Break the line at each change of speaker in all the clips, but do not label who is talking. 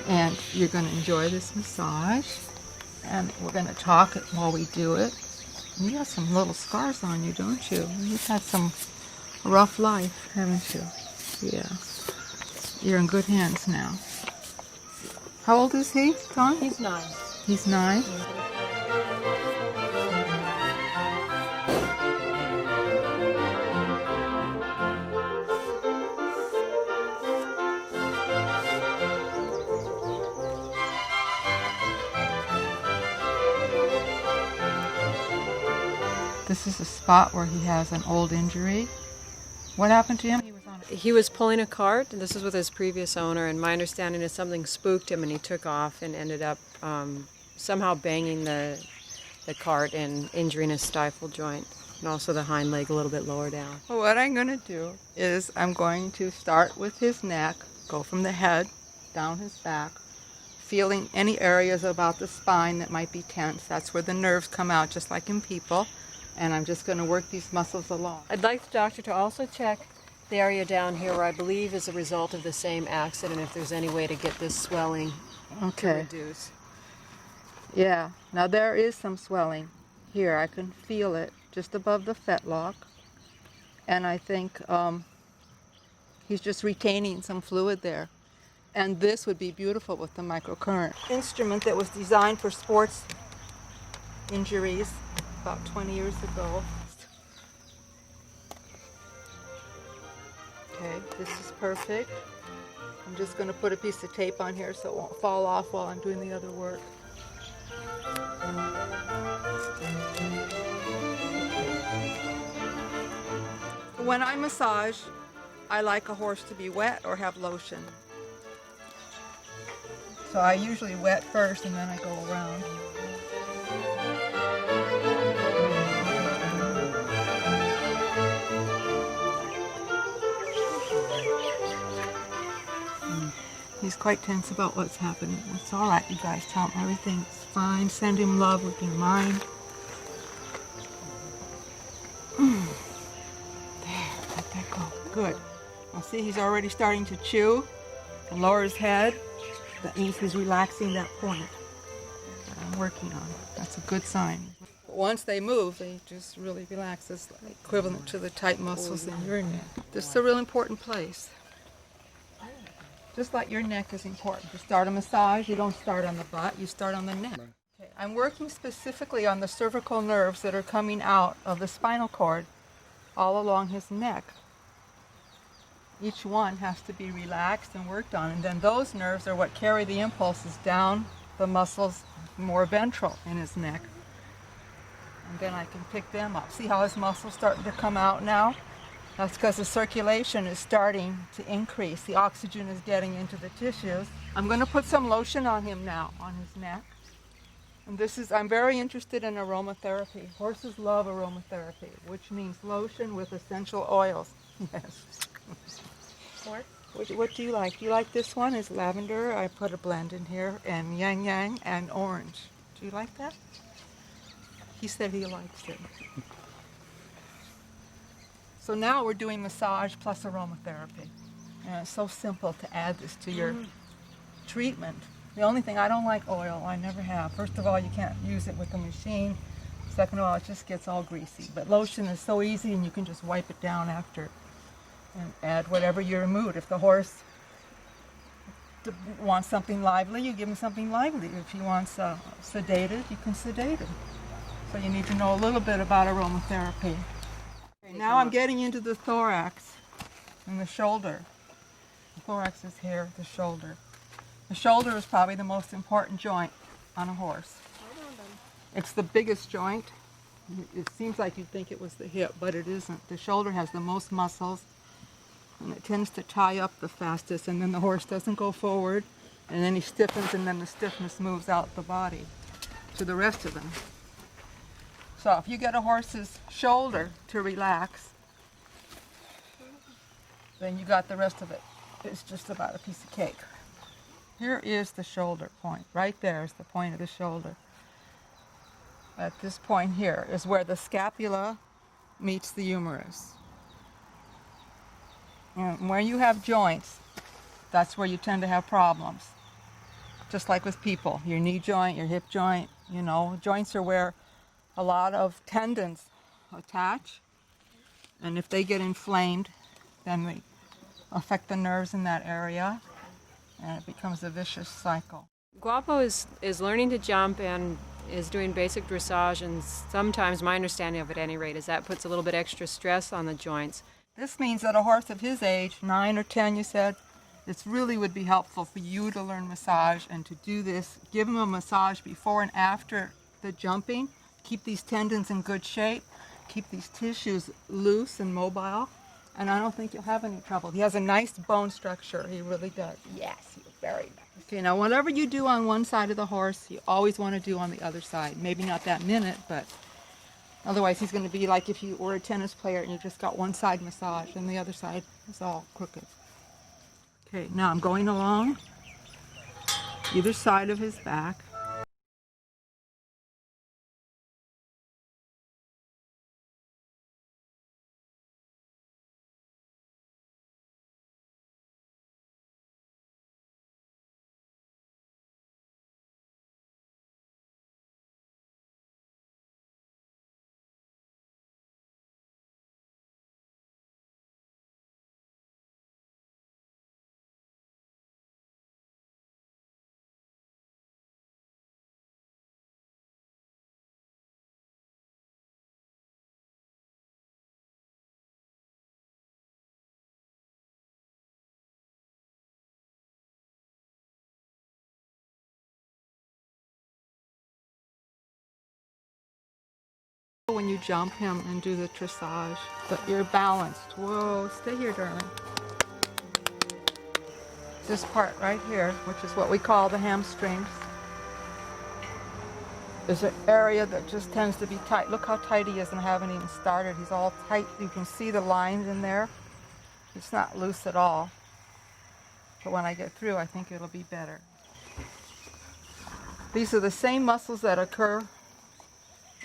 And you're going to enjoy this massage, and we're going to talk while we do it. You have some little scars on you, don't you? You've had some rough life, haven't you? Yeah. You're in good hands now. How old is he, Don?
He's 9.
He's 9? This is a spot where he has an old injury. What happened to him?
He was pulling a cart, and this is with his previous owner, and my understanding is something spooked him and he took off and ended up somehow banging the cart and injuring his stifle joint and also the hind leg a little bit lower down.
Well, what I'm going to do is I'm going to start with his neck, go from the head down his back, feeling any areas about the spine that might be tense. That's where the nerves come out, just like in people. And I'm just going to work these muscles along.
I'd like the doctor to also check the area down here where I believe is a result of the same accident, if there's any way to get this swelling to reduce.
Yeah, now there is some swelling here. I can feel it just above the fetlock. And I think he's just retaining some fluid there. And this would be beautiful with the microcurrent. Instrument that was designed for sports injuries about 20 years ago. Okay, this is perfect. I'm just going to put a piece of tape on here so it won't fall off while I'm doing the other work. When I massage, I like a horse to be wet or have lotion. So I usually wet first and then I go around. He's quite tense about what's happening. It's all right, you guys. Tell him everything's fine. Send him love with your mind. There, let that go. Good. Now see, he's already starting to chew and lower his head. That means he's relaxing that point that I'm working on. That's a good sign. But once they move, they just really relax. It's like equivalent to the tight muscles in your neck. This is a real important place. Just like your neck is important. To start a massage, you don't start on the butt, you start on the neck. Okay, I'm working specifically on the cervical nerves that are coming out of the spinal cord all along his neck. Each one has to be relaxed and worked on, and then those nerves are what carry the impulses down the muscles more ventral in his neck. And then I can pick them up. See how his muscles starting to come out now? That's because the circulation is starting to increase. The oxygen is getting into the tissues. I'm going to put some lotion on him now, on his neck. And I'm very interested in aromatherapy. Horses love aromatherapy, which means lotion with essential oils. Yes. What do you like? Do you like this one? It's lavender. I put a blend in here, and yang yang and orange. Do you like that? He said he likes it. So now we're doing massage plus aromatherapy. And it's so simple to add this to your treatment. The only thing, I don't like oil. I never have. First of all, you can't use it with the machine. Second of all, it just gets all greasy. But lotion is so easy, and you can just wipe it down after and add whatever your mood. If the horse wants something lively, you give him something lively. If he wants sedated, you can sedate him. So you need to know a little bit about aromatherapy. Okay, now I'm getting into the thorax and the shoulder. The thorax is here, the shoulder. The shoulder is probably the most important joint on a horse. It's the biggest joint. It seems like you'd think it was the hip, but it isn't. The shoulder has the most muscles, and it tends to tie up the fastest, and then the horse doesn't go forward, and then he stiffens, and then the stiffness moves out the body to the rest of them. So if you get a horse's shoulder to relax, then you got the rest of it. It's just about a piece of cake. Here is the shoulder point. Right there is the point of the shoulder. At this point here is where the scapula meets the humerus. And where you have joints, that's where you tend to have problems. Just like with people, your knee joint, your hip joint, you know, joints are where a lot of tendons attach. And if they get inflamed, then they affect the nerves in that area, and it becomes a vicious cycle.
Guapo is learning to jump and is doing basic dressage, and sometimes, my understanding of it at any rate, is that puts a little bit extra stress on the joints.
This means that a horse of his age, 9 or 10 you said, it really would be helpful for you to learn massage and to do this. Give him a massage before and after the jumping. Keep these tendons in good shape. Keep these tissues loose and mobile. And I don't think you'll have any trouble. He has a nice bone structure. He really does. Yes, he's very nice. Okay, now whatever you do on one side of the horse, you always want to do on the other side. Maybe not that minute, but otherwise he's going to be like if you were a tennis player and you just got one side massage and the other side is all crooked. Okay, now I'm going along either side of his back. When you jump him and do the dressage, but you're balanced. Whoa, stay here, darling. This part right here, which is what we call the hamstrings, is an area that just tends to be tight. Look how tight he is, and I haven't even started. He's all tight. You can see the lines in there. It's not loose at all. But when I get through, I think it'll be better. These are the same muscles that occur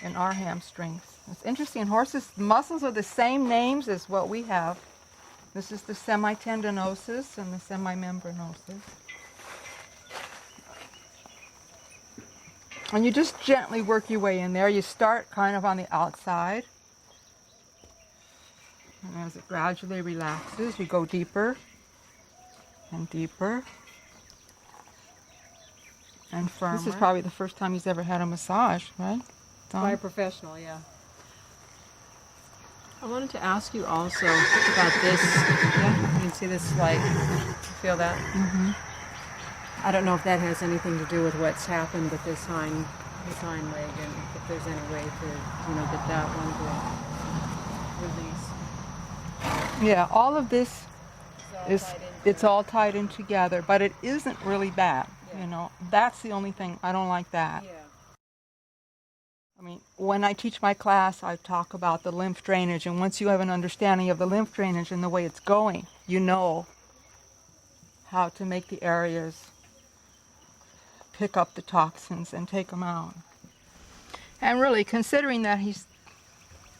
in our hamstrings. It's interesting, horses' muscles are the same names as what we have. This is the semitendinosus and the semimembranosus. And you just gently work your way in there. You start kind of on the outside. And as it gradually relaxes, you go deeper and deeper and firmer. This is probably the first time he's ever had a massage, right?
By a professional, yeah. I wanted to ask you also about this. Yeah, you can see this, like, feel that?
Mm-hmm.
I don't know if that has anything to do with what's happened with his hind leg, and if there's any way to, get that one to release.
Yeah, all of this it's all tied in together, but it isn't really bad. Yeah. That's the only thing I don't like that.
Yeah.
I mean, when I teach my class, I talk about the lymph drainage, and once you have an understanding of the lymph drainage and the way it's going, you know how to make the areas pick up the toxins and take them out. And really, considering that he's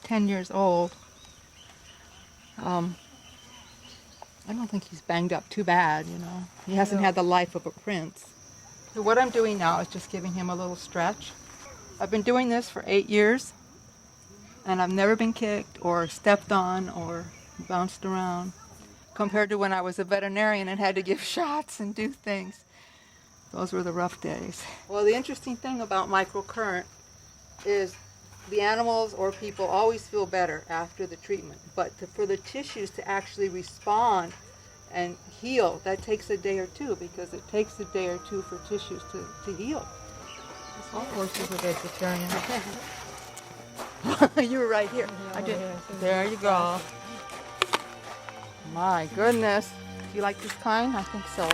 10 years old, I don't think he's banged up too bad, He hasn't had the life of a prince. So what I'm doing now is just giving him a little stretch. I've been doing this for 8 years, and I've never been kicked or stepped on or bounced around, compared to when I was a veterinarian and had to give shots and do things. Those were the rough days. Well, the interesting thing about microcurrent is the animals or people always feel better after the treatment, but for the tissues to actually respond and heal, that takes a day or two, because it takes a day or two for tissues to heal. All horses are vegetarian. You were right here. I did. There you go. My goodness. Do you like this kind? I think so.